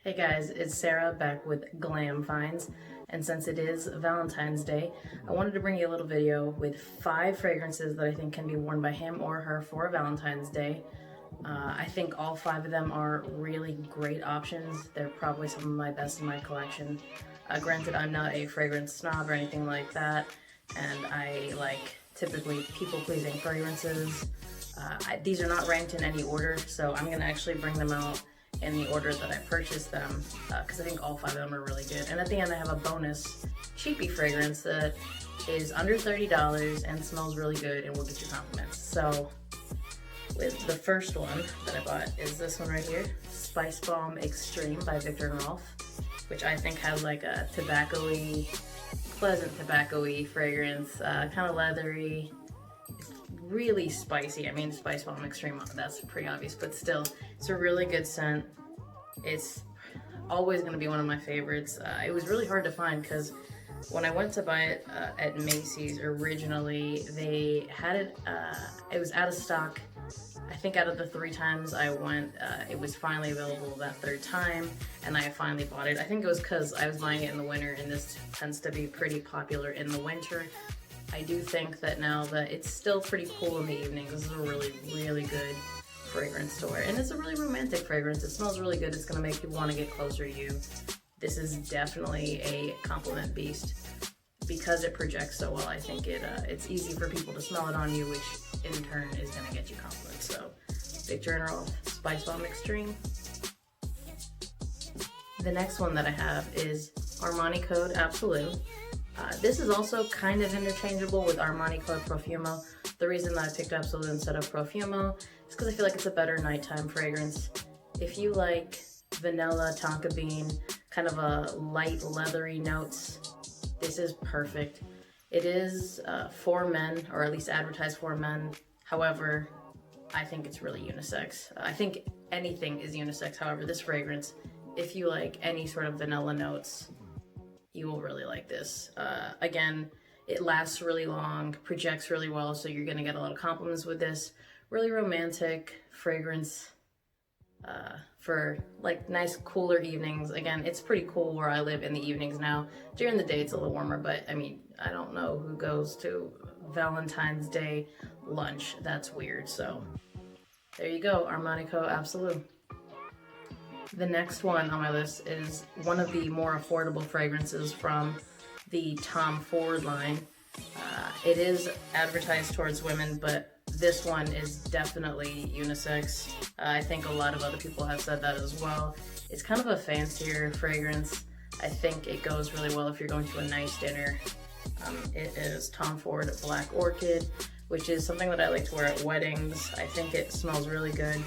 Hey guys, it's Sarah back with Glam Finds, and since it is Valentine's Day, I wanted to bring you a little video with 5 fragrances that I think can be worn by him or her for Valentine's Day. I think all 5 of them are really great options. They're probably some of my best in my collection. Granted, I'm not a fragrance snob or anything like that, and I like typically people-pleasing fragrances. These are not ranked in any order, so I'm gonna actually bring them out in the order that I purchased them, because I think all 5 of them are really good. And at the end I have a bonus cheapy fragrance that is under $30 and smells really good and will get you compliments. So with the first one that I bought is this one right here, Spicebomb Extreme by Viktor and Rolf, which I think has like a tobacco-y, pleasant tobacco-y fragrance, kind of leathery. It's really spicy. I mean, Spicebomb Extreme, that's pretty obvious, but still, it's a really good scent. It's always going to be one of my favorites. It was really hard to find because when I went to buy it at Macy's originally, they had it, it was out of stock. I think out of the 3 times I went, it was finally available that 3rd time, and I finally bought it. I think it was because I was buying it in the winter, and this tends to be pretty popular in the winter. I do think that now that it's still pretty cool in the evenings, this is a really, really good fragrance to wear. And it's a really romantic fragrance. It smells really good. It's going to make you want to get closer to you. This is definitely a compliment beast because it projects so well. I think it's easy for people to smell it on you, which in turn is going to get you compliments. So, Viktor and Rolf, Spicebomb Extreme. The next one that I have is Armani Code Absolu. This is also kind of interchangeable with Armani Code Profumo. The reason that I picked Absolu instead of Profumo is because I feel like it's a better nighttime fragrance. If you like vanilla, tonka bean, kind of a light leathery notes, this is perfect. It is for men, or at least advertised for men. However, I think it's really unisex. I think anything is unisex. However, this fragrance, if you like any sort of vanilla notes, you will really like this. Again, it lasts really long, projects really well, so you're gonna get a lot of compliments with this. Really romantic fragrance for like nice cooler evenings. Again, it's pretty cool where I live in the evenings now. During the day it's a little warmer, but I mean, I don't know who goes to Valentine's Day lunch. That's weird, so there you go, Armani Co Absolu. The next one on my list is one of the more affordable fragrances from the Tom Ford line. It is advertised towards women, but this one is definitely unisex. I think a lot of other people have said that as well. It's kind of a fancier fragrance. I think it goes really well if you're going to a nice dinner. It is Tom Ford Black Orchid, which is something that I like to wear at weddings. I think it smells really good.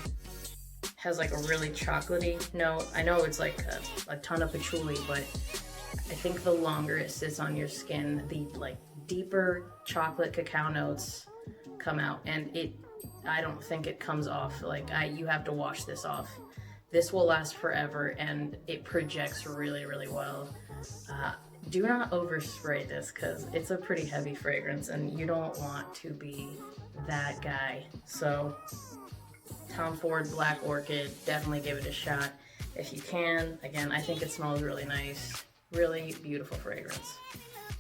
Has like a really chocolatey note. I know it's like a ton of patchouli, but I think the longer it sits on your skin, the like deeper chocolate cacao notes come out, and I don't think it comes off. Like you have to wash this off. This will last forever, and it projects really, really well. Do not overspray this because it's a pretty heavy fragrance, and you don't want to be that guy. So Tom Ford Black Orchid, definitely give it a shot if you can. Again, I think it smells really nice. Really beautiful fragrance.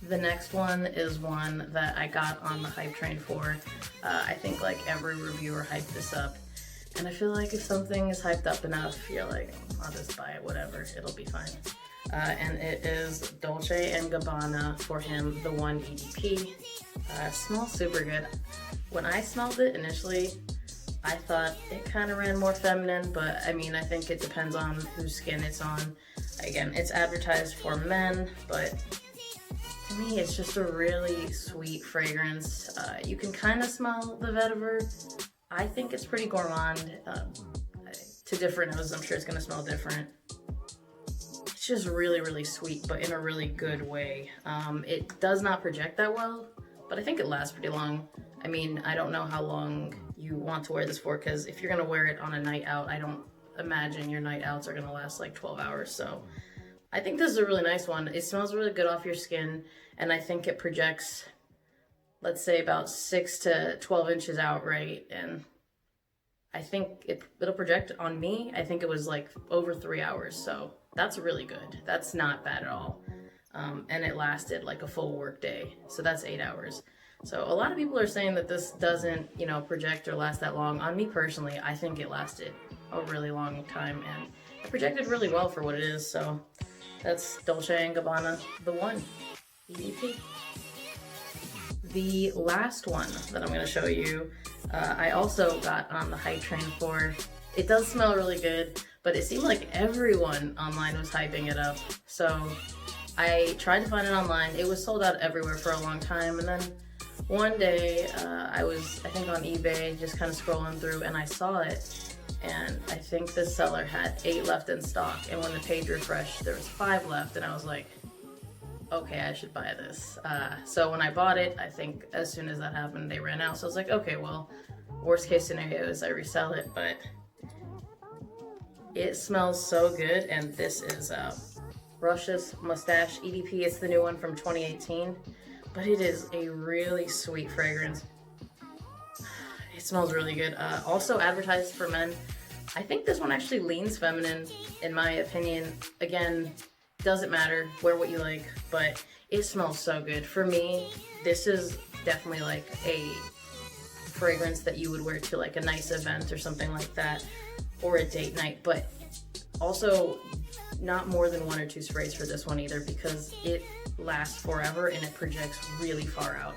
The next one is one that I got on the hype train for. I think like every reviewer hyped this up. And I feel like if something is hyped up enough, you're like, I'll just buy it, whatever, it'll be fine. And it is Dolce Gabbana for him, the 1 EDP. Smells super good. When I smelled it initially, I thought it kind of ran more feminine, but I mean, I think it depends on whose skin it's on. Again, it's advertised for men, but to me, it's just a really sweet fragrance. You can kind of smell the vetiver. I think it's pretty gourmand. To different noses, I'm sure it's gonna smell different. It's just really, really sweet, but in a really good way. It does not project that well, but I think it lasts pretty long. I mean, I don't know how long you want to wear this for, because if you're gonna wear it on a night out, I don't imagine your night outs are gonna last like 12 hours. So I think this is a really nice one. It smells really good off your skin, and I think it projects, let's say about 6 to 12 inches out, right? And I think it'll project on me. I think it was like over 3 hours. So That's really good. That's not bad at all. And it lasted like a full work day. So that's 8 hours. So a lot of people are saying that this doesn't, you know, project or last that long. On me personally, I think it lasted a really long time and it projected really well for what it is. So that's Dolce & Gabbana, the one, EDP. The last one that I'm going to show you, I also got on the hype train for. It does smell really good, but it seemed like everyone online was hyping it up. So I tried to find it online. It was sold out everywhere for a long time. And then one day I was, I think, on eBay just kind of scrolling through and I saw it. And I think the seller had 8 left in stock. And when the page refreshed, there was 5 left. And I was like, okay, I should buy this. So when I bought it, I think as soon as that happened, they ran out. So I was like, okay, well, worst case scenario is I resell it. But it smells so good. And this is Rochas Moustache EDP. It's the new one from 2018. But it is a really sweet fragrance. It smells really good. Also advertised for men. I think this one actually leans feminine, in my opinion. Again, doesn't matter, wear what you like, but it smells so good. For me, this is definitely like a fragrance that you would wear to like a nice event or something like that, or a date night, but also not more than 1 or 2 sprays for this one either, because it lasts forever and it projects really far out.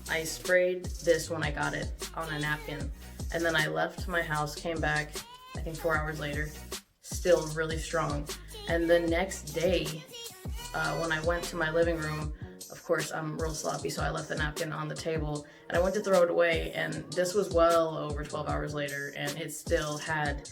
I sprayed this when I got it on a napkin, and then I left my house, came back, I think 4 hours later, still really strong. And the next day, when I went to my living room, of course I'm real sloppy, so I left the napkin on the table and I went to throw it away, and this was well over 12 hours later and it still had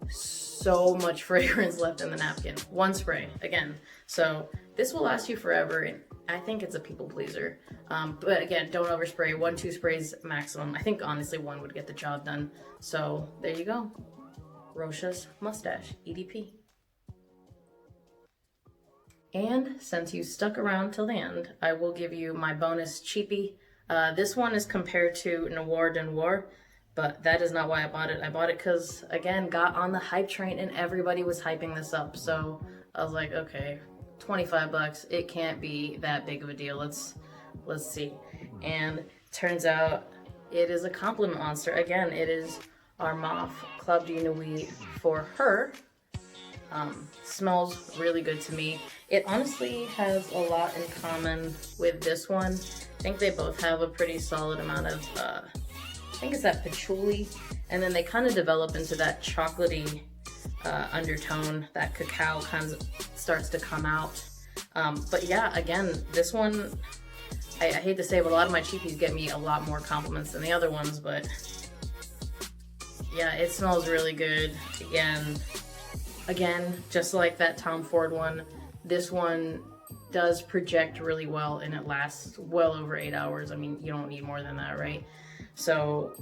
so much fragrance left in the napkin. 1 spray, again. So this will last you forever, and I think it's a people pleaser. But again, don't overspray. 1-2 sprays maximum. I think honestly 1 would get the job done. So there you go. Rochas Moustache EDP. And since you stuck around till the end, I will give you my bonus cheapie. This one is compared to Noir de Noir, but that is not why I bought it. I bought it because, again, got on the hype train and everybody was hyping this up. So I was like, okay, 25 bucks. It can't be that big of a deal. Let's see. And turns out it is a compliment monster. Again, it is Armaf Club de Nuit for her. Smells really good to me. It honestly has a lot in common with this one. I think they both have a pretty solid amount of, I think it's that patchouli, and then they kind of develop into that chocolatey undertone. That cacao kind of starts to come out. But yeah, again, this one, I hate to say, but a lot of my cheapies get me a lot more compliments than the other ones, but yeah, it smells really good. Again, just like that Tom Ford one, this one does project really well and it lasts well over 8 hours. I mean, you don't need more than that, right? So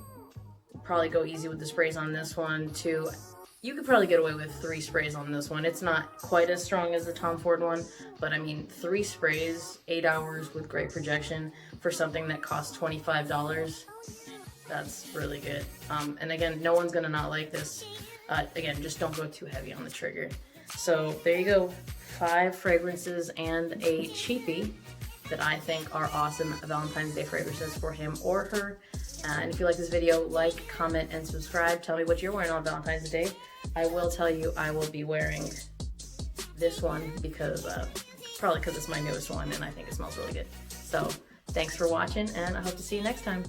probably go easy with the sprays on this one too. You could probably get away with 3 sprays on this one. It's not quite as strong as the Tom Ford one, but I mean, 3 sprays, 8 hours with great projection for something that costs $25. That's really good. And again, no one's gonna not like this. Again, just don't go too heavy on the trigger. So there you go, 5 fragrances and a cheapie that I think are awesome Valentine's Day fragrances for him or her. And if you like this video, like, comment, and subscribe. Tell me what you're wearing on Valentine's Day. I will tell you I will be wearing this one because, probably because it's my newest one and I think it smells really good. So thanks for watching and I hope to see you next time.